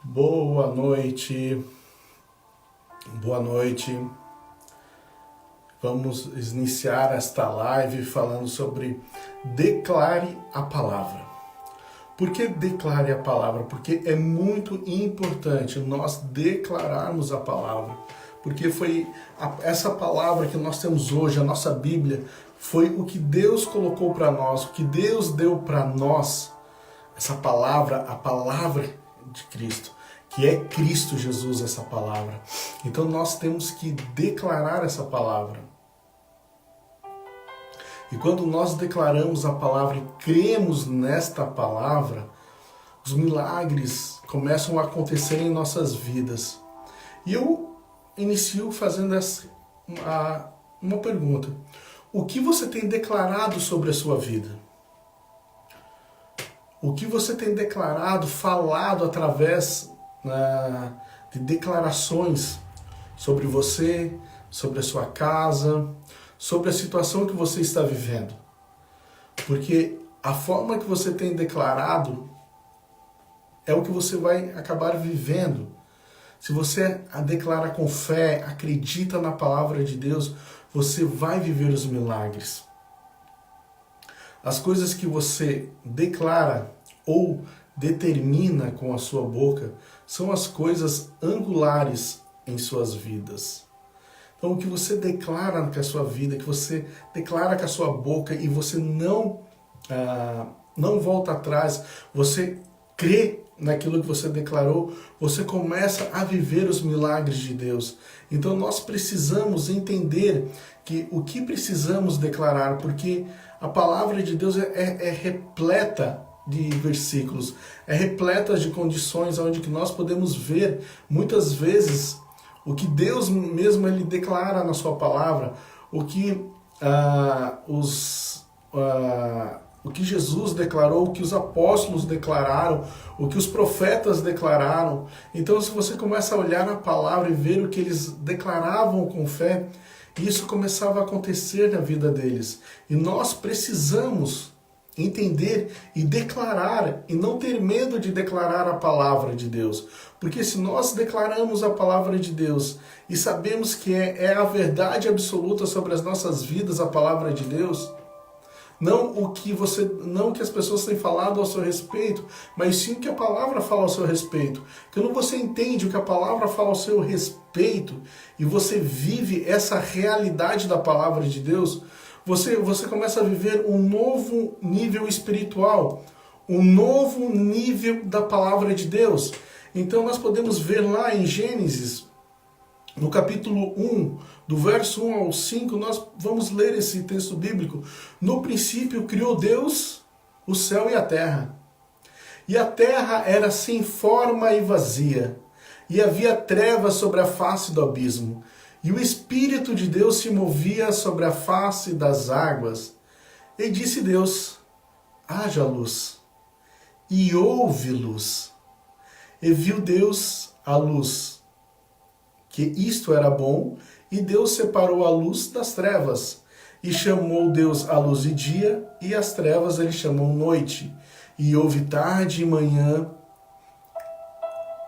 Boa noite, boa noite. Vamos iniciar esta live falando sobre declare a palavra. Por que declare a palavra? Porque é muito importante nós declararmos a palavra. Porque foi essa palavra que nós temos hoje, a nossa Bíblia, foi o que Deus colocou para nós, o que Deus deu para nós. Essa palavra, a palavra de Cristo, que é Cristo Jesus, essa palavra. Então nós temos que declarar essa palavra. E quando nós declaramos a palavra e cremos nesta palavra, os milagres começam a acontecer em nossas vidas. E eu inicio fazendo uma pergunta. O que você tem declarado sobre a sua vida? O que você tem declarado, falado através de declarações sobre você, sobre a sua casa, sobre a situação que você está vivendo? Porque a forma que você tem declarado é o que você vai acabar vivendo. Se você a declara com fé, acredita na palavra de Deus, você vai viver os milagres. As coisas que você declara ou determina com a sua boca são as coisas angulares em suas vidas. Então, o que você declara com a sua vida, que você declara com a sua boca e você não volta atrás, você crê naquilo que você declarou, você começa a viver os milagres de Deus. Então, nós precisamos entender que o que precisamos declarar, porque a palavra de Deus é repleta de versículos, é repleta de condições onde que nós podemos ver, muitas vezes, o que Deus mesmo ele declara na sua palavra, o que Jesus declarou, o que os apóstolos declararam, o que os profetas declararam. Então, se você começa a olhar na palavra e ver o que eles declaravam com fé, isso começava a acontecer na vida deles. E nós precisamos entender e declarar, e não ter medo de declarar a palavra de Deus. Porque se nós declaramos a palavra de Deus e sabemos que é a verdade absoluta sobre as nossas vidas, a palavra de Deus, não o que as pessoas têm falado ao seu respeito, mas sim o que a palavra fala ao seu respeito. Quando você entende o que a palavra fala ao seu respeito e você vive essa realidade da palavra de Deus, você começa a viver um novo nível espiritual, um novo nível da palavra de Deus. Então nós podemos ver lá em Gênesis, no capítulo 1, do verso 1 ao 5, nós vamos ler esse texto bíblico. No princípio criou Deus o céu e a terra. E a terra era sem forma e vazia, e havia trevas sobre a face do abismo. E o Espírito de Deus se movia sobre a face das águas. E disse Deus, haja luz. E houve luz. E viu Deus a luz, que isto era bom, e Deus separou a luz das trevas. E chamou Deus a luz de dia, e as trevas ele chamou noite. E houve tarde e manhã,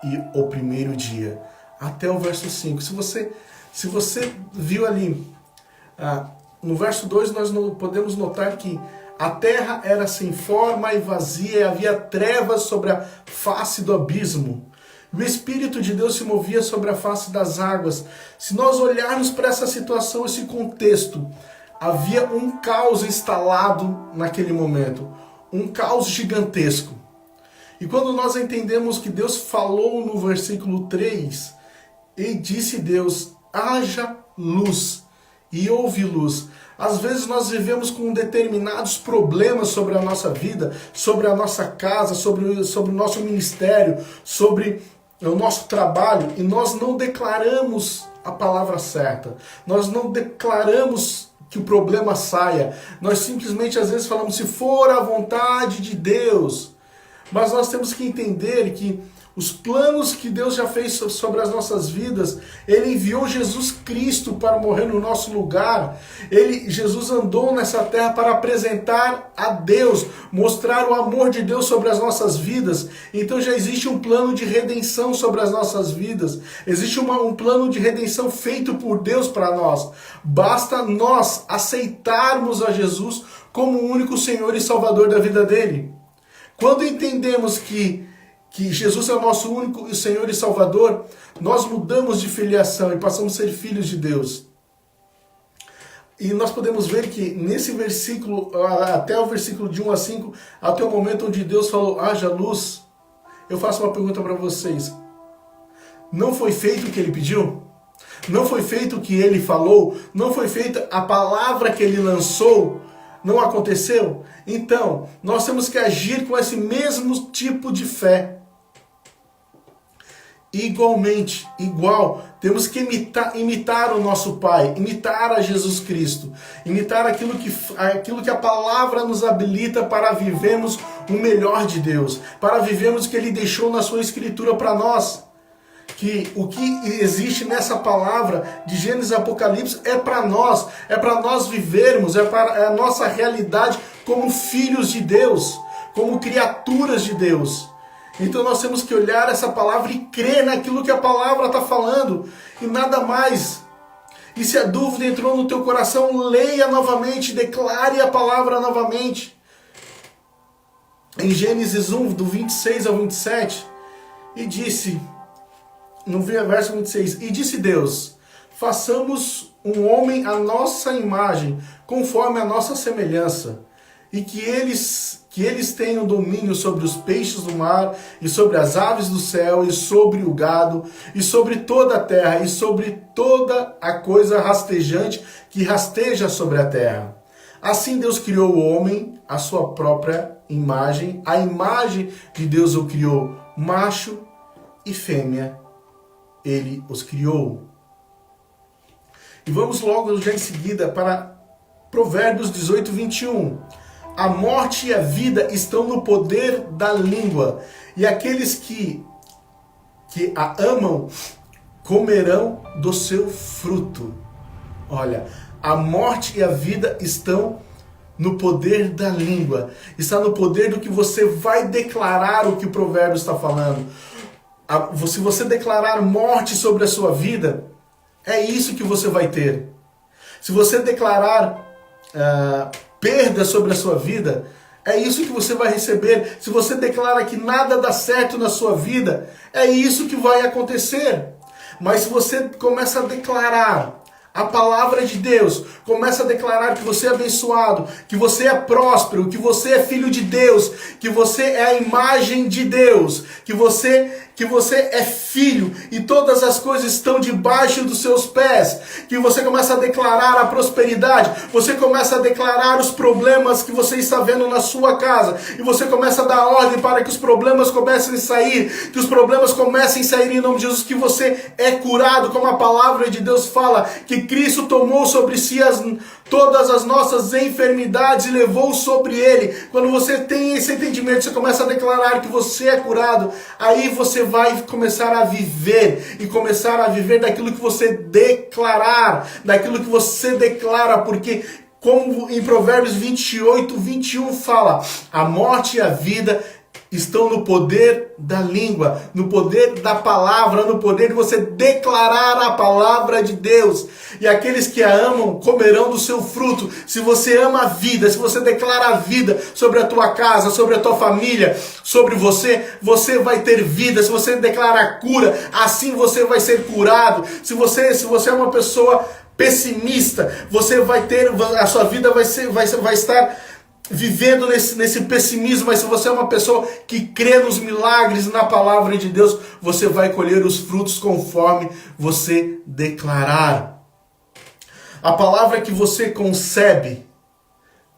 e o primeiro dia. Até o verso 5. Se você viu ali, no verso 2 nós podemos notar que a terra era sem forma e vazia, e havia trevas sobre a face do abismo. O Espírito de Deus se movia sobre a face das águas. Se nós olharmos para essa situação, esse contexto, havia um caos instalado naquele momento. Um caos gigantesco. E quando nós entendemos que Deus falou no versículo 3, e disse Deus, haja luz, e houve luz. Às vezes nós vivemos com determinados problemas sobre a nossa vida, sobre a nossa casa, sobre o nosso ministério, sobre o nosso trabalho, e nós não declaramos a palavra certa. Nós não declaramos que o problema saia. Nós simplesmente às vezes falamos, se for a vontade de Deus. Mas nós temos que entender que os planos que Deus já fez sobre as nossas vidas, Ele enviou Jesus Cristo para morrer no nosso lugar. Jesus andou nessa terra para apresentar a Deus, mostrar o amor de Deus sobre as nossas vidas. Então já existe um plano de redenção sobre as nossas vidas. Existe um plano de redenção feito por Deus para nós. Basta nós aceitarmos a Jesus como o único Senhor e Salvador da vida dele. Quando entendemos que Jesus é o nosso único Senhor e Salvador, nós mudamos de filiação e passamos a ser filhos de Deus. E nós podemos ver que nesse versículo, até o versículo de 1 a 5, até o momento onde Deus falou, haja luz, eu faço uma pergunta para vocês. Não foi feito o que Ele pediu? Não foi feito o que Ele falou? Não foi feita a palavra que Ele lançou? Não aconteceu? Então, nós temos que agir com esse mesmo tipo de fé. Igualmente, temos que imitar o nosso Pai, imitar a Jesus Cristo, imitar aquilo que a palavra nos habilita para vivermos o melhor de Deus, para vivermos o que Ele deixou na sua Escritura para nós. Que o que existe nessa palavra de Gênesis e Apocalipse é para nós vivermos, é a nossa realidade como filhos de Deus, como criaturas de Deus. Então nós temos que olhar essa palavra e crer naquilo que a palavra está falando e nada mais. E se a dúvida entrou no teu coração, leia novamente, declare a palavra novamente. Em Gênesis 1, do 26 ao 27, e disse, no verso 26, e disse Deus, façamos um homem à nossa imagem, conforme a nossa semelhança, e que eles tenham domínio sobre os peixes do mar, e sobre as aves do céu, e sobre o gado, e sobre toda a terra, e sobre toda a coisa rastejante que rasteja sobre a terra. Assim Deus criou o homem à sua própria imagem, a imagem de Deus o criou, macho e fêmea, Ele os criou. E vamos logo já em seguida para Provérbios 18, 21. A morte e a vida estão no poder da língua, e aqueles que a amam comerão do seu fruto. Olha, a morte e a vida estão no poder da língua. Está no poder do que você vai declarar o que o provérbio está falando. Se você declarar morte sobre a sua vida, é isso que você vai ter. Se você declarar perda sobre a sua vida, é isso que você vai receber. Se você declara que nada dá certo na sua vida, é isso que vai acontecer. Mas se você começa a declarar a palavra de Deus, começa a declarar que você é abençoado, que você é próspero, que você é filho de Deus, que você é a imagem de Deus, que você é filho e todas as coisas estão debaixo dos seus pés, que você começa a declarar a prosperidade, você começa a declarar os problemas que você está vendo na sua casa, e você começa a dar ordem para que os problemas comecem a sair, que os problemas comecem a sair em nome de Jesus, que você é curado, como a palavra de Deus fala, que Cristo tomou sobre si todas as nossas enfermidades e levou sobre Ele. Quando você tem esse entendimento, você começa a declarar que você é curado, aí você vai começar a viver, e começar a viver daquilo que você declarar, daquilo que você declara, porque como em Provérbios 28, 21 fala, a morte e a vida estão no poder da língua, no poder da palavra, no poder de você declarar a palavra de Deus. E aqueles que a amam comerão do seu fruto. Se você ama a vida, se você declara a vida sobre a tua casa, sobre a tua família, sobre você, você vai ter vida. Se você declara a cura, assim você vai ser curado. Se você é uma pessoa pessimista, você vai ter, a sua vida vai estar vivendo nesse pessimismo. Mas se você é uma pessoa que crê nos milagres, na palavra de Deus, você vai colher os frutos conforme você declarar. A palavra que você concebe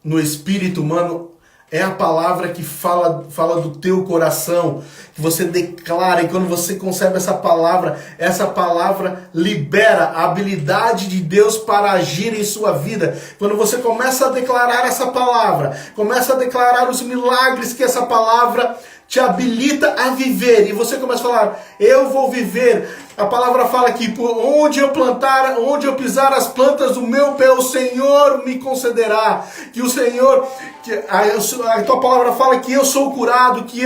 no espírito humano é a palavra que fala do teu coração, que você declara, e quando você concebe essa palavra libera a habilidade de Deus para agir em sua vida. Quando você começa a declarar essa palavra, começa a declarar os milagres que essa palavra te habilita a viver. E você começa a falar, eu vou viver. A palavra fala que por onde eu plantar, onde eu pisar as plantas do meu pé, o Senhor me concederá. Que o Senhor, a tua palavra fala que eu sou curado, que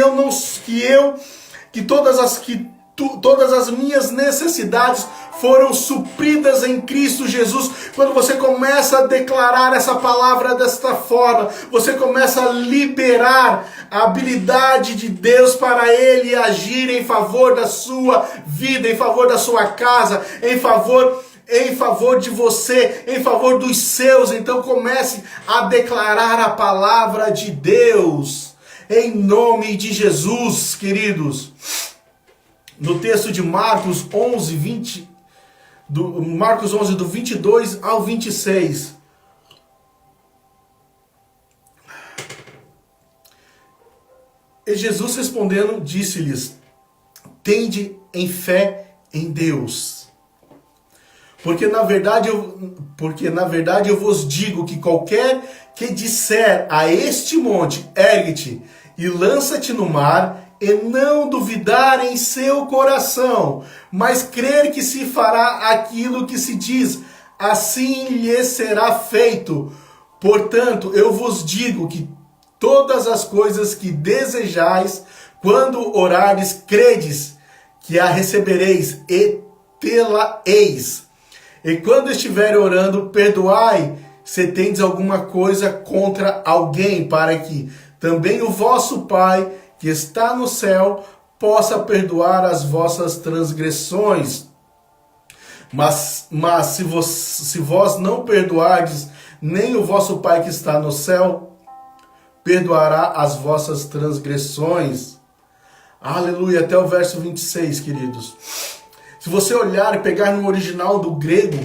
todas as minhas necessidades foram supridas em Cristo Jesus. Quando você começa a declarar essa palavra desta forma, você começa a liberar a habilidade de Deus para Ele agir em favor da sua vida, em favor da sua casa, em favor de você, em favor dos seus. Então comece a declarar a palavra de Deus, em nome de Jesus, queridos. No texto de Marcos 11, do 22 ao 26. E Jesus respondendo, disse-lhes, tende em fé em Deus. Porque na verdade eu vos digo que qualquer que disser a este monte, ergue-te e lança-te no mar, e não duvidar em seu coração, mas crer que se fará aquilo que se diz, assim lhe será feito. Portanto, eu vos digo que todas as coisas que desejais, quando orares, credes que a recebereis e tê-la-eis. E quando estiver orando, perdoai se tendes alguma coisa contra alguém, para que também o vosso Pai, que está no céu, possa perdoar as vossas transgressões. Mas se vós não perdoardes, nem o vosso Pai que está no céu perdoará as vossas transgressões. Aleluia, até o verso 26, queridos. Se você olhar e pegar no original do grego,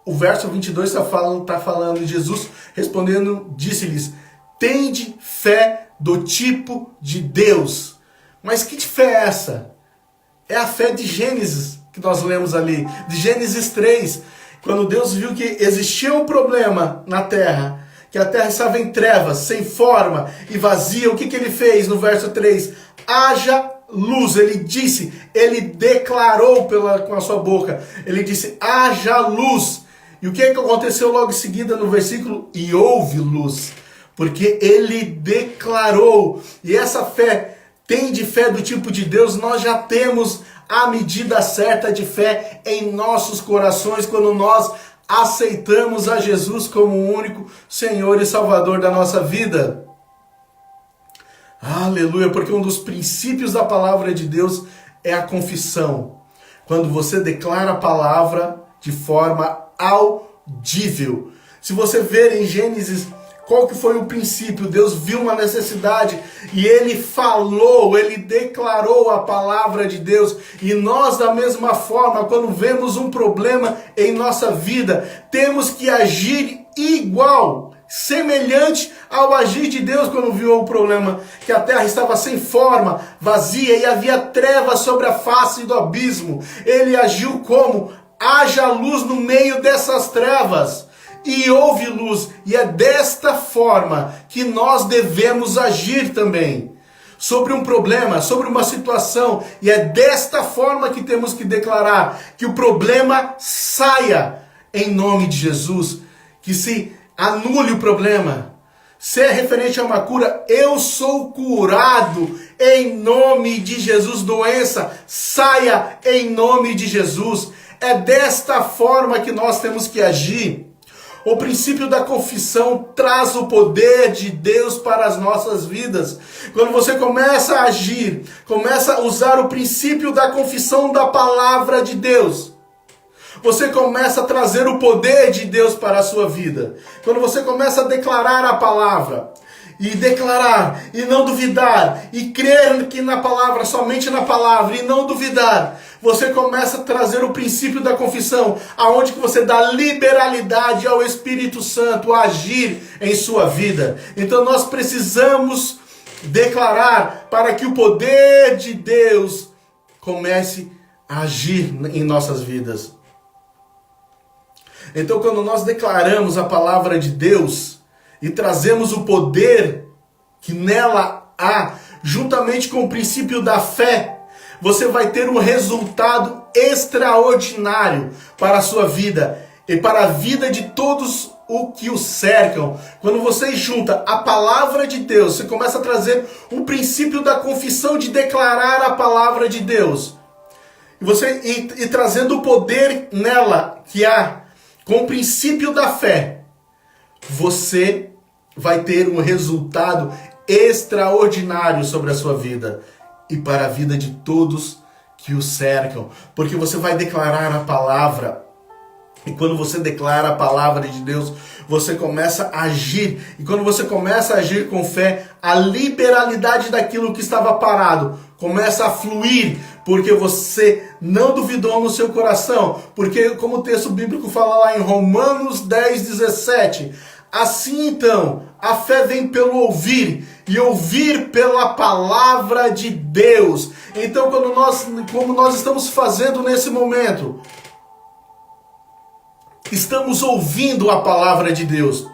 o verso 22 está falando, Jesus respondendo, disse-lhes, tende fé do tipo de Deus. Mas que fé é essa? É a fé de Gênesis, que nós lemos ali, de Gênesis 3, quando Deus viu que existia um problema na terra, que a terra estava em trevas, sem forma e vazia. O que ele fez no verso 3? Haja luz. Ele disse, ele declarou com a sua boca, ele disse, haja luz. E o que aconteceu logo em seguida no versículo? E houve luz. Porque ele declarou. E essa fé, tende fé do tipo de Deus, nós já temos a medida certa de fé em nossos corações quando nós aceitamos a Jesus como o único Senhor e Salvador da nossa vida. Aleluia, porque um dos princípios da palavra de Deus é a confissão. Quando você declara a palavra de forma audível. Se você ver em Gênesis, qual que foi o princípio? Deus viu uma necessidade e Ele falou, Ele declarou a palavra de Deus. E nós, da mesma forma, quando vemos um problema em nossa vida, temos que agir igual, semelhante ao agir de Deus quando viu o problema, que a terra estava sem forma, vazia e havia trevas sobre a face do abismo. Ele agiu como? Haja luz no meio dessas trevas. E houve luz, e é desta forma que nós devemos agir também. Sobre um problema, sobre uma situação, e é desta forma que temos que declarar que o problema saia em nome de Jesus, que se anule o problema. Se é referente a uma cura, eu sou curado em nome de Jesus. Doença, saia em nome de Jesus. É desta forma que nós temos que agir. O princípio da confissão traz o poder de Deus para as nossas vidas. Quando você começa a agir, começa a usar o princípio da confissão da palavra de Deus, você começa a trazer o poder de Deus para a sua vida. Quando você começa a declarar a palavra, e declarar, e não duvidar, e crer que na palavra, somente na palavra, e não duvidar, você começa a trazer o princípio da confissão, aonde que você dá liberalidade ao Espírito Santo a agir em sua vida. Então nós precisamos declarar para que o poder de Deus comece a agir em nossas vidas. Então quando nós declaramos a palavra de Deus e trazemos o poder que nela há, juntamente com o princípio da fé, você vai ter um resultado extraordinário para a sua vida e para a vida de todos o que o cercam. Quando você junta a palavra de Deus, você começa a trazer um princípio da confissão, de declarar a palavra de Deus. E trazendo o poder nela que há, com o princípio da fé, você vai ter um resultado extraordinário sobre a sua vida e para a vida de todos que o cercam. Porque você vai declarar a palavra. E quando você declara a palavra de Deus, você começa a agir. E quando você começa a agir com fé, a liberalidade daquilo que estava parado começa a fluir, porque você não duvidou no seu coração. Porque, como o texto bíblico fala lá em Romanos 10:17, assim então, a fé vem pelo ouvir, e ouvir pela palavra de Deus. Então, como nós estamos fazendo nesse momento, estamos ouvindo a palavra de Deus.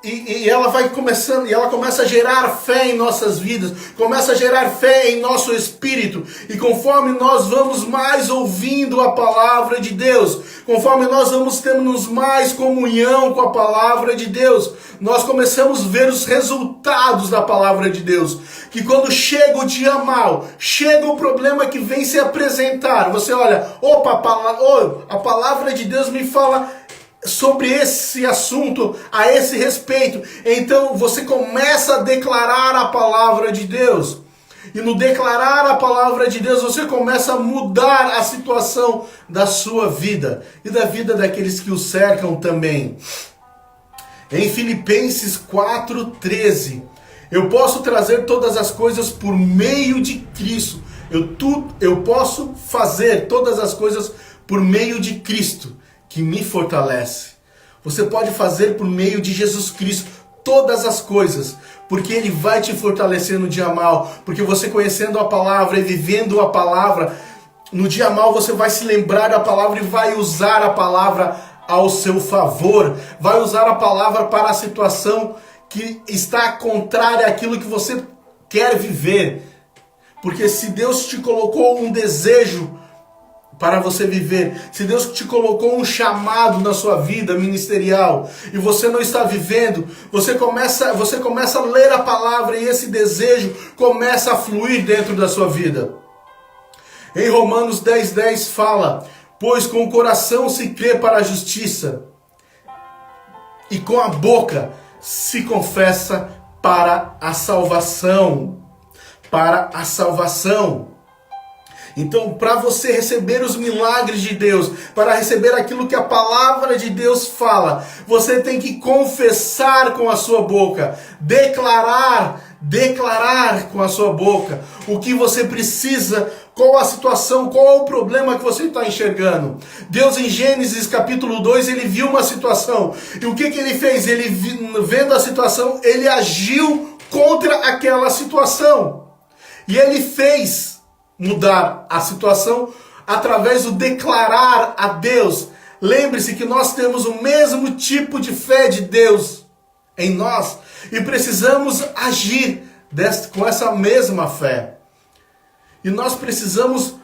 E ela vai começando, e ela começa a gerar fé em nossas vidas, começa a gerar fé em nosso espírito. E conforme nós vamos mais ouvindo a palavra de Deus, conforme nós vamos tendo mais comunhão com a palavra de Deus, nós começamos a ver os resultados da palavra de Deus. Que quando chega o dia mau, chega o problema que vem se apresentar, você olha, opa, a palavra de Deus me fala sobre esse assunto, a esse respeito. Então você começa a declarar a palavra de Deus. E no declarar a palavra de Deus, você começa a mudar a situação da sua vida e da vida daqueles que o cercam também. Em Filipenses 4:13, eu posso trazer todas as coisas por meio de Cristo. Eu posso fazer todas as coisas por meio de Cristo, que me fortalece. Você pode fazer por meio de Jesus Cristo todas as coisas, porque Ele vai te fortalecer no dia mau, porque você conhecendo a palavra e vivendo a palavra, no dia mau você vai se lembrar da palavra e vai usar a palavra ao seu favor, vai usar a palavra para a situação que está contrária àquilo que você quer viver. Porque se Deus te colocou um desejo para você viver, se Deus te colocou um chamado na sua vida ministerial e você não está vivendo, você começa a ler a palavra e esse desejo começa a fluir dentro da sua vida. Em Romanos 10:10 fala: pois com o coração se crê para a justiça e com a boca se confessa para a salvação. Para a salvação. Então, para você receber os milagres de Deus, para receber aquilo que a palavra de Deus fala, você tem que confessar com a sua boca, declarar com a sua boca o que você precisa, qual a situação, qual o problema que você está enxergando. Deus em Gênesis capítulo 2, ele viu uma situação, e o que ele fez? Ele, vendo a situação, ele agiu contra aquela situação, e ele fez mudar a situação através do declarar a Deus. Lembre-se que nós temos o mesmo tipo de fé de Deus em nós e precisamos agir com essa mesma fé. E nós precisamos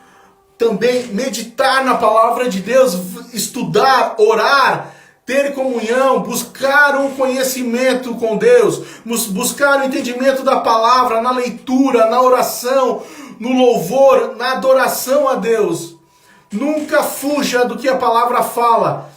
também meditar na palavra de Deus, estudar, orar, ter comunhão, buscar um conhecimento com Deus, buscar o entendimento da palavra na leitura, na oração, no louvor, na adoração a Deus. Nunca fuja do que a palavra fala.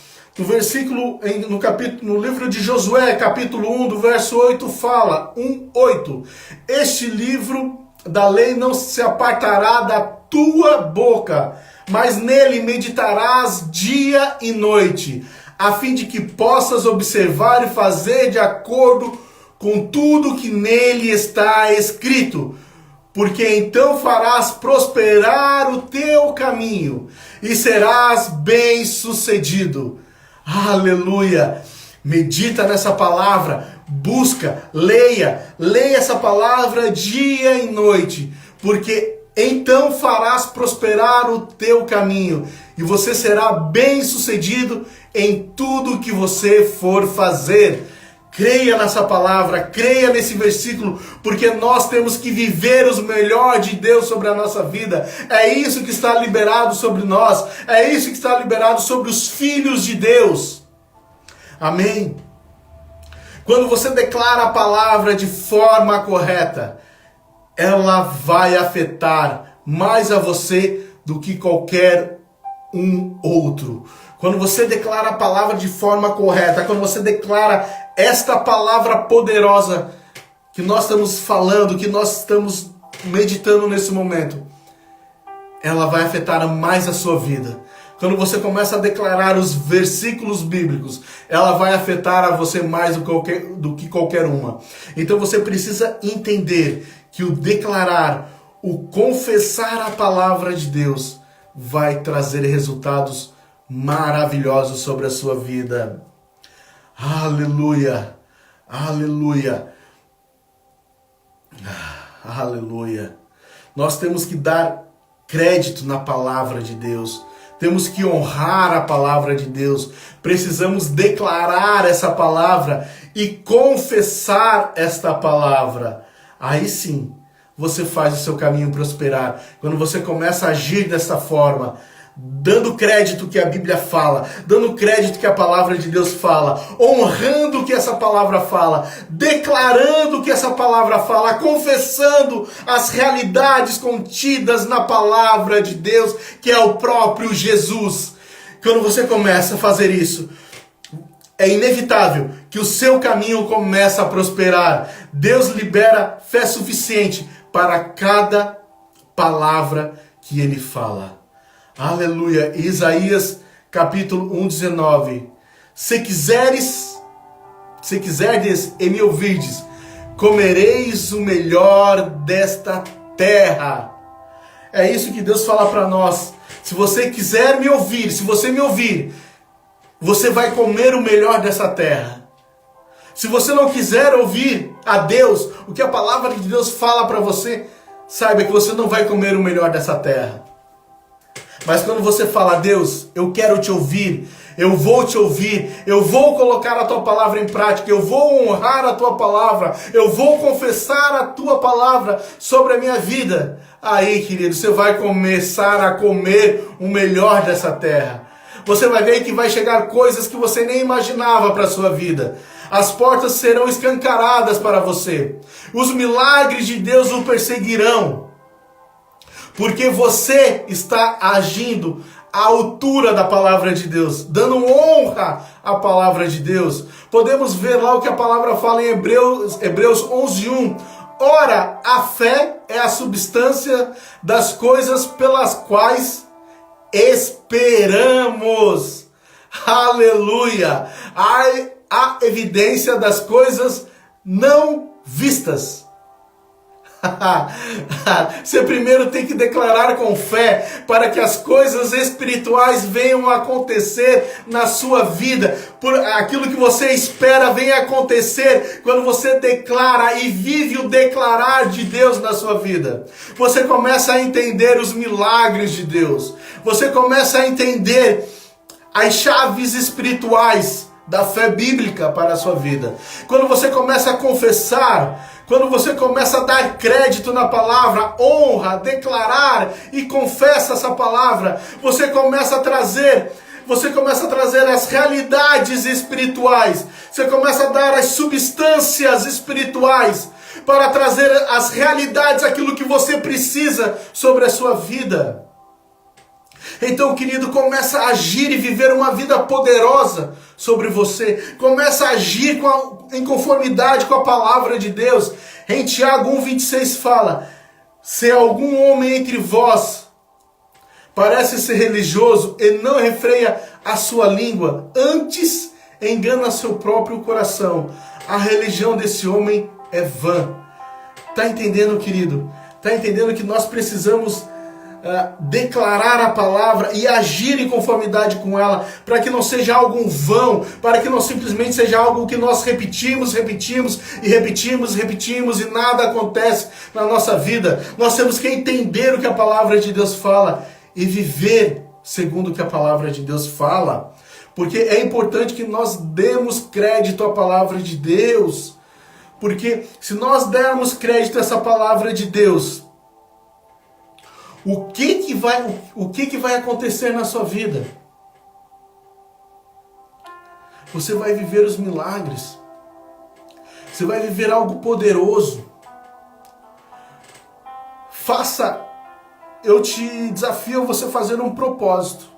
No livro de Josué, capítulo 1, do verso 8, fala, 1:8. Este livro da lei não se apartará da tua boca, mas nele meditarás dia e noite, a fim de que possas observar e fazer de acordo com tudo que nele está escrito. Porque então farás prosperar o teu caminho e serás bem-sucedido. Aleluia! Medita nessa palavra, busca, leia essa palavra dia e noite, porque então farás prosperar o teu caminho e você será bem-sucedido em tudo que você for fazer. Creia nessa palavra, creia nesse versículo, porque nós temos que viver o melhor de Deus sobre a nossa vida. É isso que está liberado sobre nós, é isso que está liberado sobre os filhos de Deus. Amém? Quando você declara a palavra de forma correta, ela vai afetar mais a você do que qualquer um outro. Quando você declara a palavra de forma correta, quando você declara esta palavra poderosa que nós estamos falando, que nós estamos meditando nesse momento, ela vai afetar mais a sua vida. Quando você começa a declarar os versículos bíblicos, ela vai afetar a você mais do que qualquer uma. Então você precisa entender que o declarar, o confessar a palavra de Deus vai trazer resultados maravilhosos sobre a sua vida. Aleluia, aleluia, aleluia. Nós temos que dar crédito na palavra de Deus. Temos que honrar a palavra de Deus. Precisamos declarar essa palavra e confessar esta palavra. Aí sim, você faz o seu caminho prosperar. Quando você começa a agir dessa forma, dando crédito que a Bíblia fala, dando crédito que a palavra de Deus fala, honrando o que essa palavra fala, declarando o que essa palavra fala, confessando as realidades contidas na palavra de Deus, que é o próprio Jesus. Quando você começa a fazer isso, é inevitável que o seu caminho começa a prosperar. Deus libera fé suficiente para cada palavra que Ele fala. Aleluia. Isaías capítulo 1:19. Se quiserdes e me ouvirdes, comereis o melhor desta terra. É isso que Deus fala para nós. Se você quiser me ouvir, se você me ouvir, você vai comer o melhor dessa terra. Se você não quiser ouvir a Deus, o que a palavra de Deus fala para você, saiba que você não vai comer o melhor dessa terra. Mas quando você fala, Deus, eu quero te ouvir, eu vou te ouvir, eu vou colocar a tua palavra em prática, eu vou honrar a tua palavra, eu vou confessar a tua palavra sobre a minha vida. Aí, querido, você vai começar a comer o melhor dessa terra. Você vai ver que vai chegar coisas que você nem imaginava para a sua vida. As portas serão escancaradas para você. Os milagres de Deus o perseguirão. Porque você está agindo à altura da palavra de Deus, dando honra à palavra de Deus. Podemos ver lá o que a palavra fala em Hebreus 11:1. Ora, a fé é a substância das coisas pelas quais esperamos. Aleluia! A evidência das coisas não vistas. Você primeiro tem que declarar com fé para que as coisas espirituais venham a acontecer na sua vida. Por aquilo que você espera venha acontecer quando você declara e vive o declarar de Deus na sua vida. Você começa a entender os milagres de Deus. Você começa a entender as chaves espirituais da fé bíblica para a sua vida. Quando você começa a confessar, quando você começa a dar crédito na palavra, honra, declarar e confessa essa palavra, você começa a trazer as realidades espirituais, você começa a dar as substâncias espirituais para trazer as realidades, aquilo que você precisa sobre a sua vida. Então, querido, começa a agir e viver uma vida poderosa sobre você. Começa a agir em conformidade com a palavra de Deus. Em Tiago 1:26 fala: se algum homem entre vós parece ser religioso e não refreia a sua língua, antes engana seu próprio coração, a religião desse homem é vã. Está entendendo, querido? Está entendendo que nós precisamos declarar a palavra e agir em conformidade com ela, para que não seja algo vão, para que não simplesmente seja algo que nós repetimos e nada acontece na nossa vida. Nós temos que entender o que a palavra de Deus fala e viver segundo o que a palavra de Deus fala. Porque é importante que nós demos crédito à palavra de Deus. Porque se nós dermos crédito a essa palavra de Deus, o que vai acontecer na sua vida? Você vai viver os milagres. Você vai viver algo poderoso. Eu te desafio a você fazer um propósito.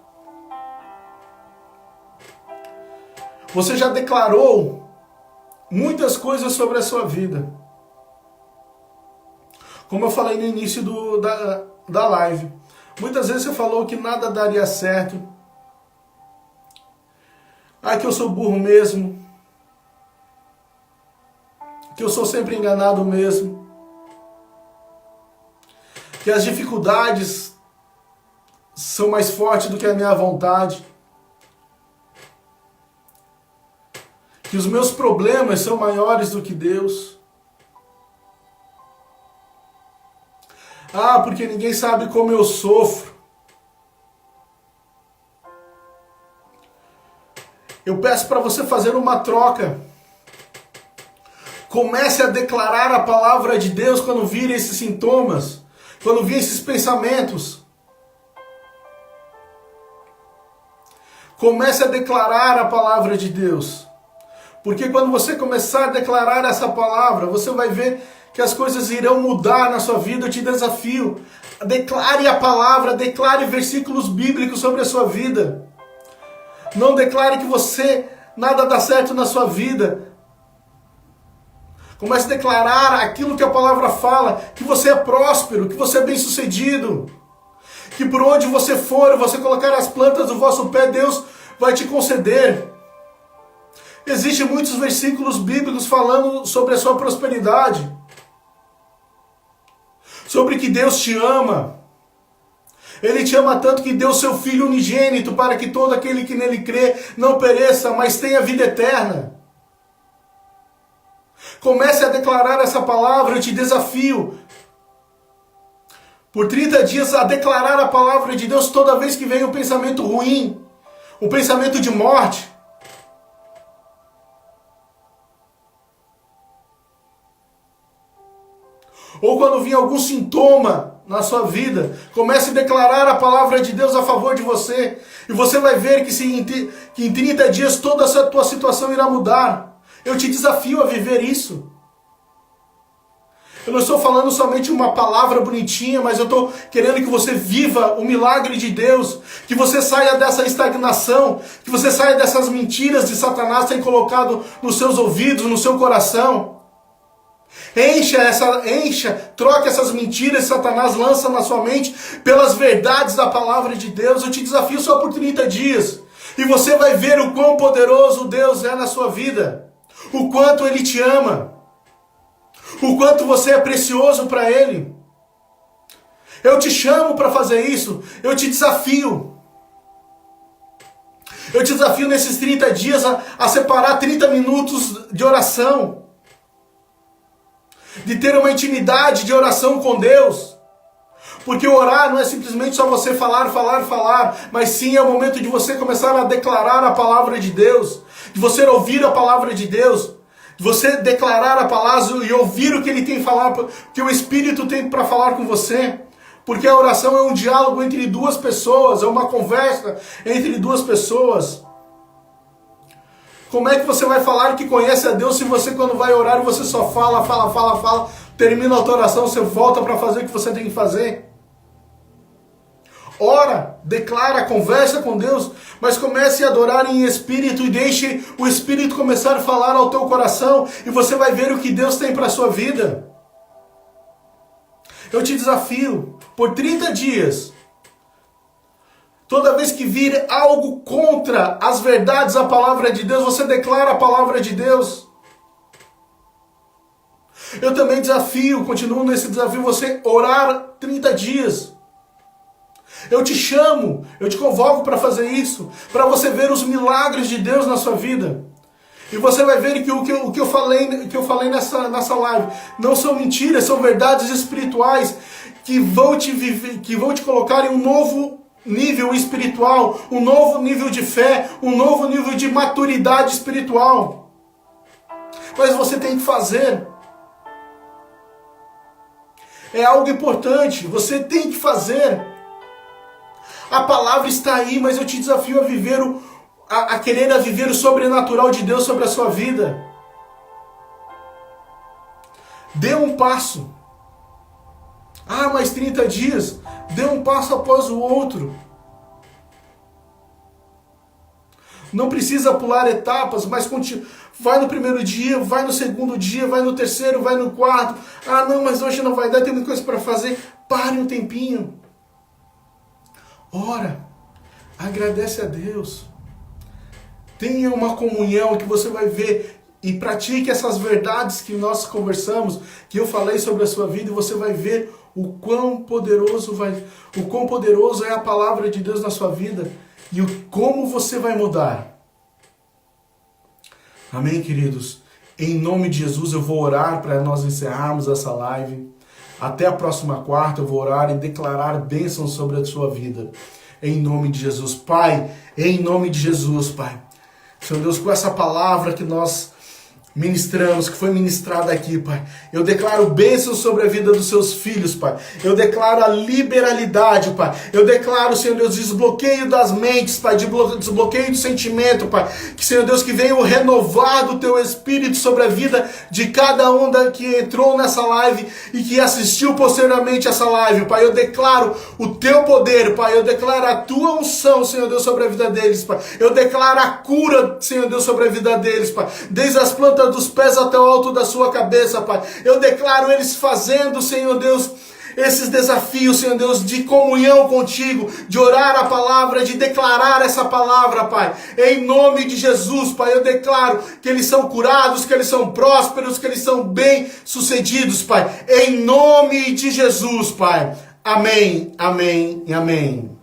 Você já declarou muitas coisas sobre a sua vida. Como eu falei no início da live. Muitas vezes você falou que nada daria certo. Que eu sou burro mesmo. Que eu sou sempre enganado mesmo. Que as dificuldades são mais fortes do que a minha vontade. Que os meus problemas são maiores do que Deus. Porque ninguém sabe como eu sofro. Eu peço para você fazer uma troca. Comece a declarar a palavra de Deus quando vir esses sintomas, quando vir esses pensamentos. Comece a declarar a palavra de Deus. Porque quando você começar a declarar essa palavra, você vai ver que as coisas irão mudar na sua vida. Eu te desafio. Declare a palavra, declare versículos bíblicos sobre a sua vida. Não declare que nada dá certo na sua vida. Comece a declarar aquilo que a palavra fala, que você é próspero, que você é bem-sucedido. Que por onde você for, você colocar as plantas do vosso pé, Deus vai te conceder. Existem muitos versículos bíblicos falando sobre a sua prosperidade. Sobre que Deus te ama. Ele te ama tanto que deu seu Filho unigênito para que todo aquele que nele crê não pereça, mas tenha vida eterna. Comece a declarar essa palavra, eu te desafio. Por 30 dias a declarar a palavra de Deus toda vez que vem um pensamento ruim, um pensamento de morte. Ou quando vir algum sintoma na sua vida, comece a declarar a palavra de Deus a favor de você. E você vai ver que em 30 dias toda essa tua situação irá mudar. Eu te desafio a viver isso. Eu não estou falando somente uma palavra bonitinha, mas eu estou querendo que você viva o milagre de Deus. Que você saia dessa estagnação. Que você saia dessas mentiras de Satanás que tem colocado nos seus ouvidos, no seu coração. Troque essas mentiras que Satanás lança na sua mente pelas verdades da palavra de Deus. Eu te desafio só por 30 dias. E você vai ver o quão poderoso Deus é na sua vida. O quanto Ele te ama. O quanto você é precioso para Ele. Eu te chamo para fazer isso. Eu te desafio. Eu te desafio nesses 30 dias a separar 30 minutos de oração. De ter uma intimidade de oração com Deus. Porque orar não é simplesmente só você falar, mas sim é o momento de você começar a declarar a palavra de Deus, de você ouvir a palavra de Deus, de você declarar a palavra e ouvir o que Ele tem a falar, que o Espírito tem para falar com você. Porque a oração é um diálogo entre duas pessoas, é uma conversa entre duas pessoas. Como é que você vai falar que conhece a Deus se você, quando vai orar, você só fala, termina a tua oração, você volta para fazer o que você tem que fazer? Ora, declara, conversa com Deus, mas comece a adorar em espírito e deixe o Espírito começar a falar ao teu coração e você vai ver o que Deus tem para a sua vida. Eu te desafio, por 30 dias, toda vez que vir algo contra as verdades da palavra de Deus, você declara a palavra de Deus. Eu também continuo nesse desafio, você orar 30 dias. Eu te chamo, eu te convoco para fazer isso, para você ver os milagres de Deus na sua vida. E você vai ver que o que eu falei nessa live não são mentiras, são verdades espirituais que vão te colocar em um nível espiritual, um novo nível de fé, um novo nível de maturidade espiritual. Mas você tem que fazer. É algo importante, você tem que fazer. A palavra está aí, mas eu te desafio a viver a querer viver o sobrenatural de Deus sobre a sua vida. Dê um passo. Mais 30 dias. Dê um passo após o outro. Não precisa pular etapas, mas vai no primeiro dia, vai no segundo dia, vai no terceiro, vai no quarto. Não, mas hoje não vai dar, tem muita coisa para fazer. Pare um tempinho. Ora, agradece a Deus. Tenha uma comunhão que você vai ver e pratique essas verdades que nós conversamos, que eu falei sobre a sua vida, e você vai ver o quão poderoso é a palavra de Deus na sua vida e como você vai mudar. Amém, queridos? Em nome de Jesus eu vou orar para nós encerrarmos essa live. Até a próxima quarta eu vou orar e declarar bênçãos sobre a sua vida. Em nome de Jesus. Pai, em nome de Jesus, Pai. Senhor Deus, com essa palavra que nós ministramos, que foi ministrada aqui, Pai, eu declaro bênçãos sobre a vida dos seus filhos, Pai. Eu declaro a liberalidade, Pai. Eu declaro, Senhor Deus, desbloqueio das mentes, Pai, desbloqueio do sentimento, Pai. Que, Senhor Deus, que venha o renovar do Teu Espírito sobre a vida de cada um que entrou nessa live e que assistiu posteriormente essa live, Pai. Eu declaro o Teu poder, Pai. Eu declaro a Tua unção, Senhor Deus, sobre a vida deles, Pai. Eu declaro a cura, Senhor Deus, sobre a vida deles, Pai. Desde as plantas dos pés até o alto da sua cabeça, Pai. Eu declaro eles fazendo, Senhor Deus, esses desafios, Senhor Deus, de comunhão contigo, de orar a palavra, de declarar essa palavra, Pai. Em nome de Jesus, Pai, eu declaro que eles são curados, que eles são prósperos, que eles são bem-sucedidos, Pai. Em nome de Jesus, Pai. Amém, amém e amém.